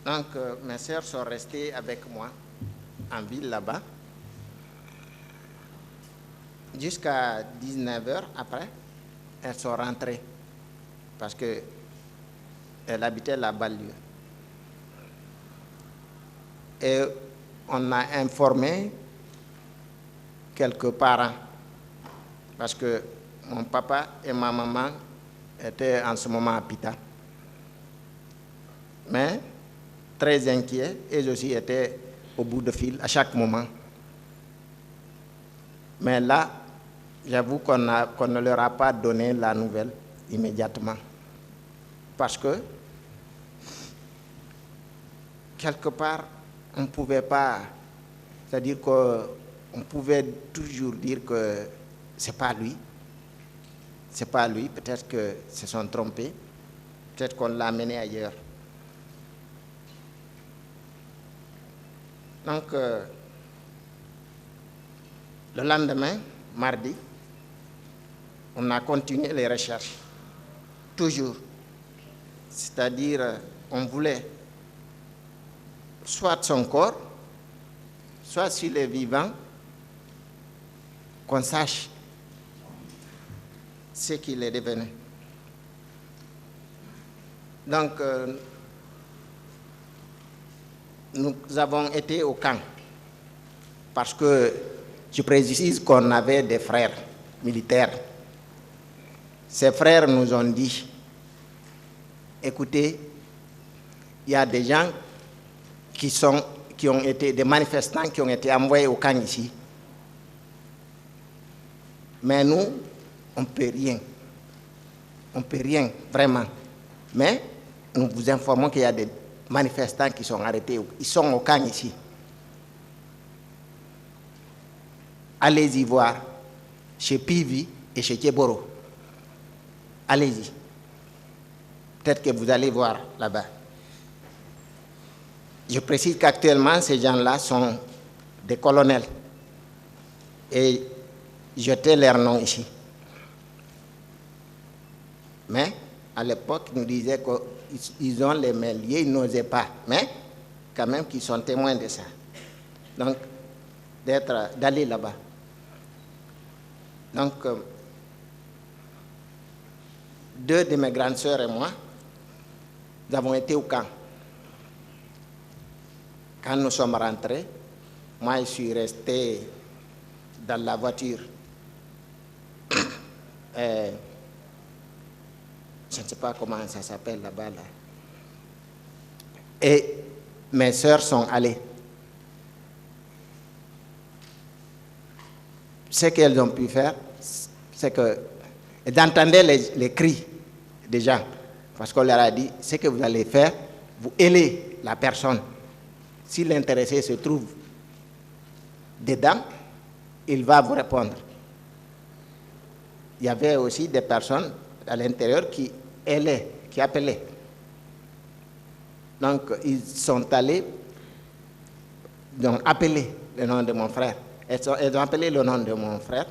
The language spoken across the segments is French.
Donc, mes sœurs sont restées avec moi en ville là-bas jusqu'à 19h après. Elles sont rentrées parce qu'elles habitaient la banlieue. Et on a informé quelques parents parce que mon papa et ma maman étaient en ce moment à Pita. Mais très inquiets, eux aussi étaient au bout de fil à chaque moment. Mais là, j'avoue qu'on ne leur a pas donné la nouvelle immédiatement. Parce que, quelque part, on ne pouvait pas, c'est-à-dire qu'on pouvait toujours dire que c'est pas lui. C'est pas lui, peut-être que se sont trompés, peut-être qu'on l'a amené ailleurs. Donc, le lendemain, mardi, on a continué les recherches, toujours. C'est-à-dire, on voulait soit son corps, soit s'il est vivant, qu'on sache ce qu'il est devenu. Donc, nous avons été au camp, parce que je précise qu'on avait des frères militaires. Ces frères nous ont dit, écoutez, il y a des gens qui ont été, des manifestants qui ont été envoyés au camp ici. Mais nous, on ne peut rien. On ne peut rien, vraiment. Mais nous vous informons qu'il y a des manifestants qui sont arrêtés. Ils sont au camp ici. Allez-y voir, chez Pivi et chez Keboro. Allez-y. Peut-être que vous allez voir là-bas. Je précise qu'actuellement, ces gens-là sont des colonels. Et jetez leur nom ici. Mais, à l'époque, ils nous disaient qu'ils ont les mains liées, ils n'osaient pas. Mais, quand même, qu'ils sont témoins de ça. Donc, d'aller là-bas. Donc, deux de mes grandes sœurs et moi, nous avons été au camp. Quand nous sommes rentrés, moi, je suis resté dans la voiture. Je ne sais pas comment ça s'appelle là-bas. Là. Et mes sœurs sont allées. Ce qu'elles ont pu faire, c'est que d'entendre les cris des gens. Parce qu'on leur a dit, ce que vous allez faire, vous aidez la personne. Si l'intéressé se trouve dedans, il va vous répondre. Il y avait aussi des personnes à l'intérieur qui appelaient. Donc, ils sont allés appeler le nom de mon frère. Ils ont appelé le nom de mon frère.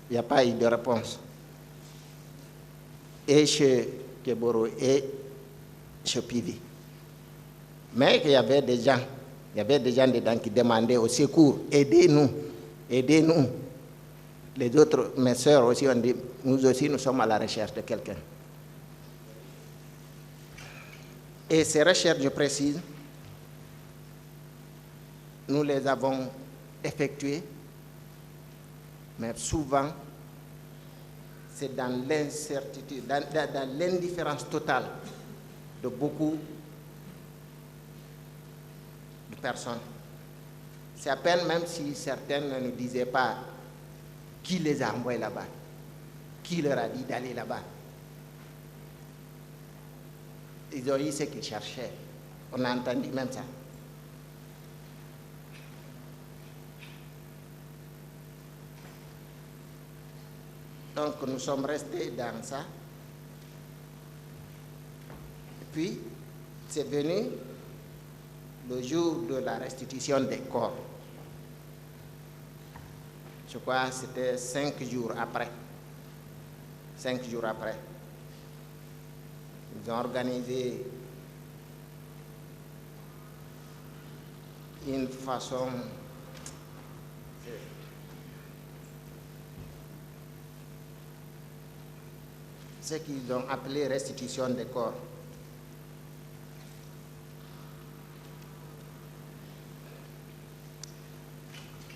Il n'y a pas eu de réponse. Et chez Keboro et chez Pivi. Mais il y avait des gens dedans qui demandaient au secours, aidez-nous, aidez-nous. Les autres, mes sœurs aussi ont dit, nous aussi, nous sommes à la recherche de quelqu'un. Et ces recherches, je précise, nous les avons effectuées, mais souvent, c'est dans l'incertitude, dans l'indifférence totale de beaucoup de personnes. C'est à peine même si certaines ne nous disaient pas qui les a envoyés là-bas, qui leur a dit d'aller là-bas. Ils ont eu ce qu'ils cherchaient. On a entendu même ça. Donc nous sommes restés dans ça. Puis, c'est venu le jour de la restitution des corps. Je crois que c'était 5 jours après. 5 jours après. Ils ont organisé une façon ce qu'ils ont appelé restitution des corps.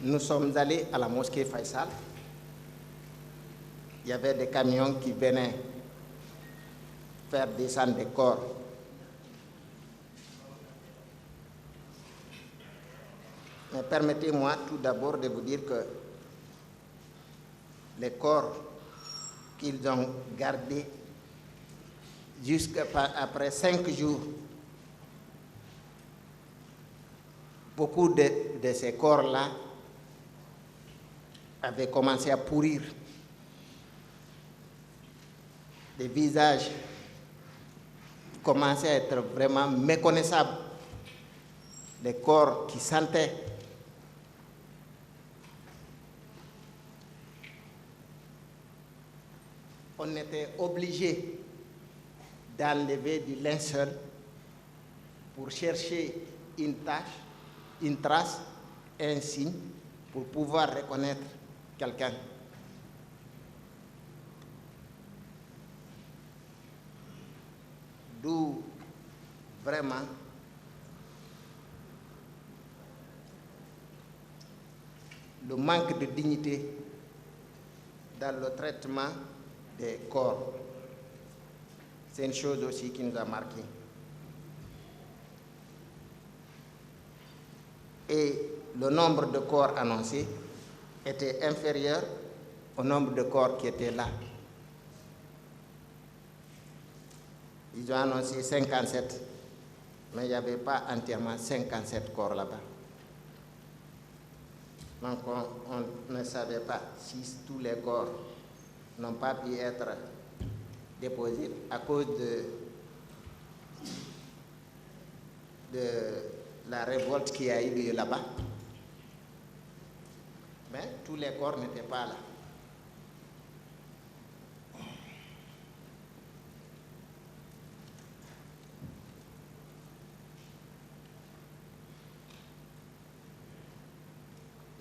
Nous sommes allés à la mosquée Faisal. Il y avait des camions qui venaient faire descendre des corps. Mais permettez-moi tout d'abord de vous dire que les corps qu'ils ont gardés jusqu'après 5 jours, beaucoup de ces corps-là avaient commencé à pourrir. Les visages commençaient à être vraiment méconnaissables. Les corps qui sentaient. On était obligé d'enlever du linceul pour chercher une tache, une trace, un signe pour pouvoir reconnaître quelqu'un. D'où vraiment le manque de dignité dans le traitement des corps. C'est une chose aussi qui nous a marqué. Et le nombre de corps annoncés était inférieur au nombre de corps qui étaient là. Ils ont annoncé 57, mais il n'y avait pas entièrement 57 corps là-bas. Donc on ne savait pas si tous les corps n'ont pas pu être déposés à cause de la révolte qui a eu lieu là-bas. Mais tous les corps n'étaient pas là.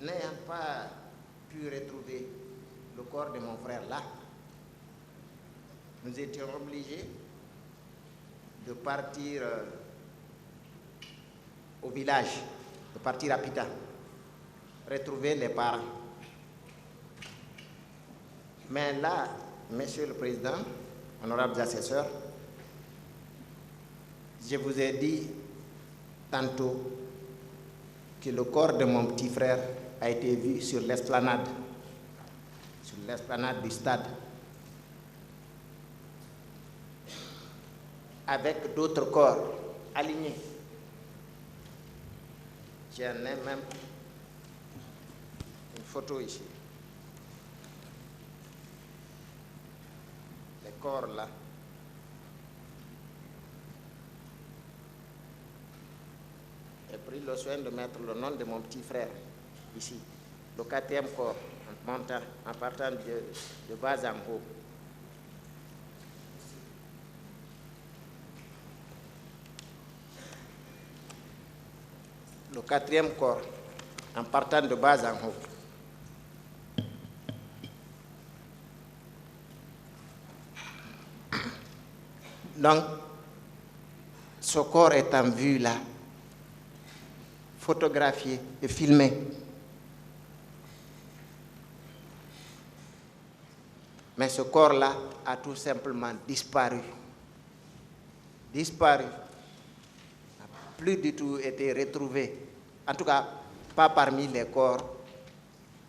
N'ayant pas pu retrouver le corps de mon frère là, nous étions obligés de partir au village, de partir à Pita, retrouver les parents. Mais là, Monsieur le Président, honorables assesseurs, je vous ai dit tantôt que le corps de mon petit frère a été vu sur l'esplanade du stade, avec d'autres corps alignés. J'en ai même une photo ici. Les corps là. J'ai pris le soin de mettre le nom de mon petit frère ici, le 4e corps, en partant de bas en haut. Le 4e corps, en partant de bas en haut. Donc, ce corps est en vue là, photographié et filmé. Mais ce corps-là a tout simplement disparu. Disparu. N'a plus du tout été retrouvé. En tout cas, pas parmi les corps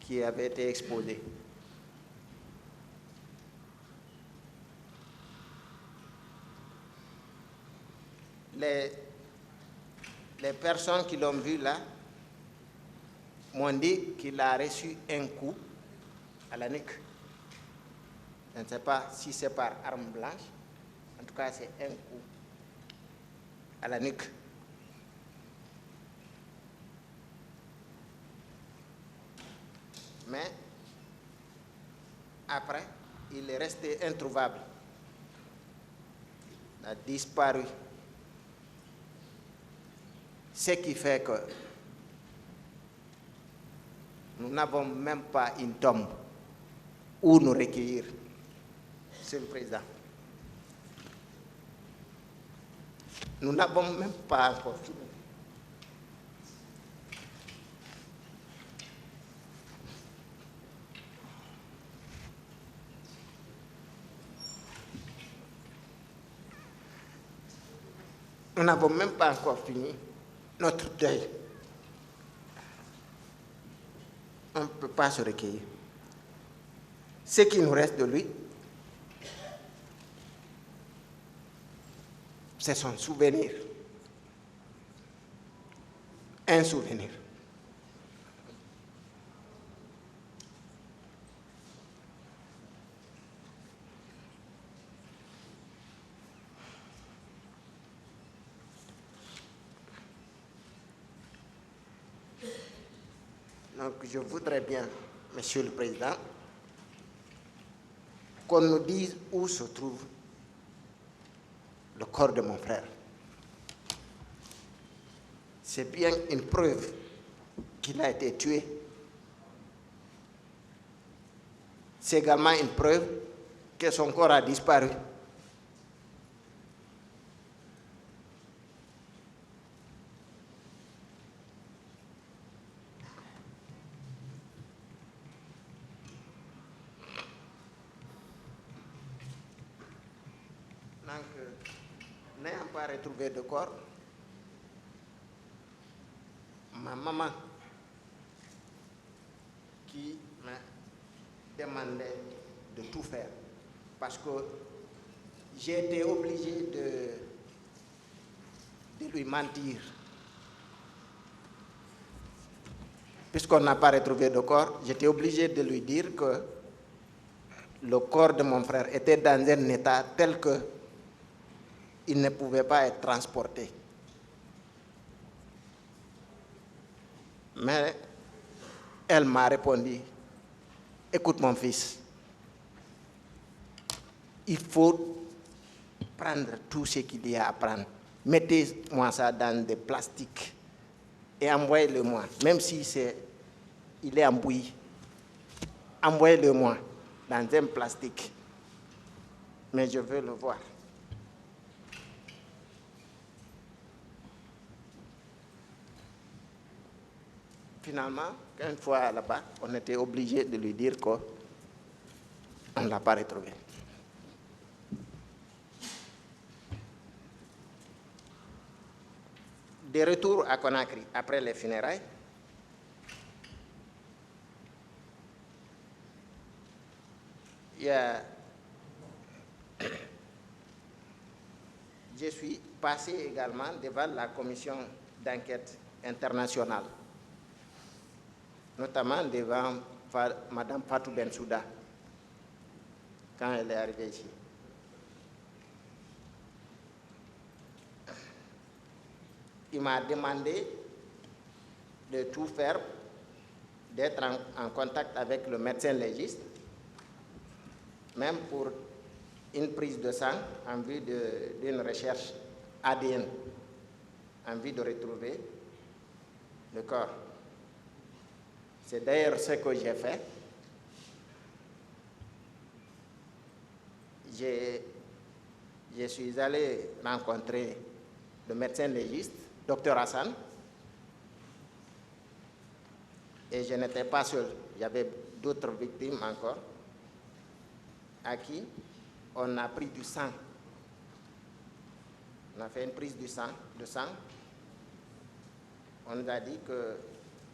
qui avaient été exposés. Les personnes qui l'ont vu là m'ont dit qu'il a reçu un coup à la nuque. Je ne sais pas si c'est par arme blanche. En tout cas, c'est un coup à la nuque. Mais après, il est resté introuvable. Il a disparu. Ce qui fait que Nous n'avons même pas une tombe où nous recueillir, Monsieur le Président. Nous n'avons même pas encore fini. Nous n'avons même pas encore fini notre deuil. On ne peut pas se recueillir. Ce qui nous reste de lui, c'est son souvenir. Un souvenir. Donc, je voudrais bien, Monsieur le Président, qu'on nous dise où se trouve le corps de mon frère. C'est bien une preuve qu'il a été tué. C'est également une preuve que son corps a disparu. Donc, n'ayant pas retrouvé de corps, ma maman qui m'a demandé de tout faire parce que j'ai été obligé de lui mentir. Puisqu'on n'a pas retrouvé de corps, j'étais obligé de lui dire que le corps de mon frère était dans un état tel que il ne pouvait pas être transporté. Mais elle m'a répondu, écoute mon fils, il faut prendre tout ce qu'il y a à prendre. Mettez-moi ça dans des plastiques et envoyez-le-moi, même si il est embouilli. Envoyez-le-moi dans un plastique. Mais je veux le voir. Finalement, une fois là-bas, on était obligé de lui dire qu'on ne l'a pas retrouvé. De retour à Conakry, après les funérailles, je suis passé également devant la commission d'enquête internationale, notamment devant Mme Fatou Bensouda, quand elle est arrivée ici. Il m'a demandé de tout faire, d'être en contact avec le médecin légiste, même pour une prise de sang en vue d'une recherche ADN, en vue de retrouver le corps. C'est d'ailleurs ce que j'ai fait. Je suis allé rencontrer le médecin légiste, Dr Hassan, et je n'étais pas seul. Il y avait d'autres victimes encore, à qui on a pris du sang. On a fait une prise de sang. On nous a dit que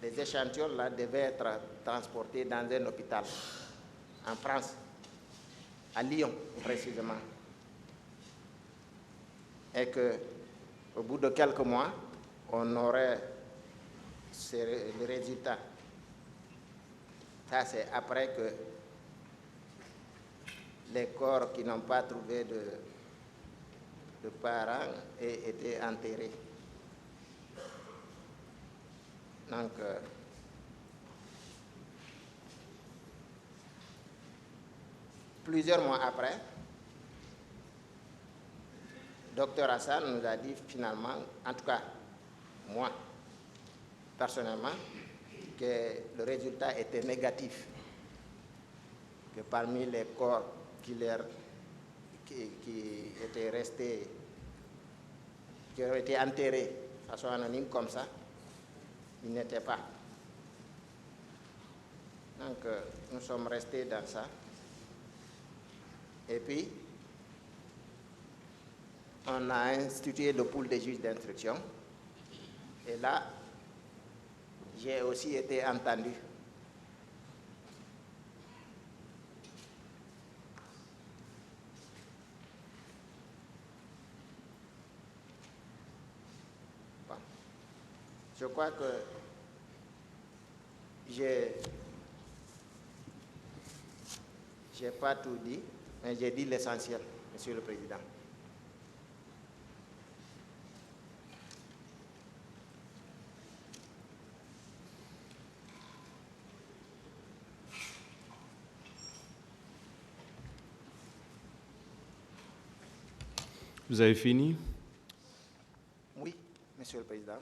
les échantillons là devaient être transportés dans un hôpital en France, à Lyon précisément. Et qu'au bout de quelques mois, on aurait le résultat. Ça, c'est après que les corps qui n'ont pas trouvé de parents aient été enterrés. Donc, plusieurs mois après, Dr Hassan nous a dit finalement, en tout cas, moi, personnellement, que le résultat était négatif, que parmi les corps qui étaient restés, qui ont été enterrés de façon anonyme comme ça, il n'était pas. Donc nous sommes restés dans ça. Et puis, on a institué le pool des juges d'instruction. Et là, j'ai aussi été entendu. Bon. Je crois que j'ai pas tout dit, mais j'ai dit l'essentiel, Monsieur le Président. Vous avez fini? Oui, Monsieur le Président.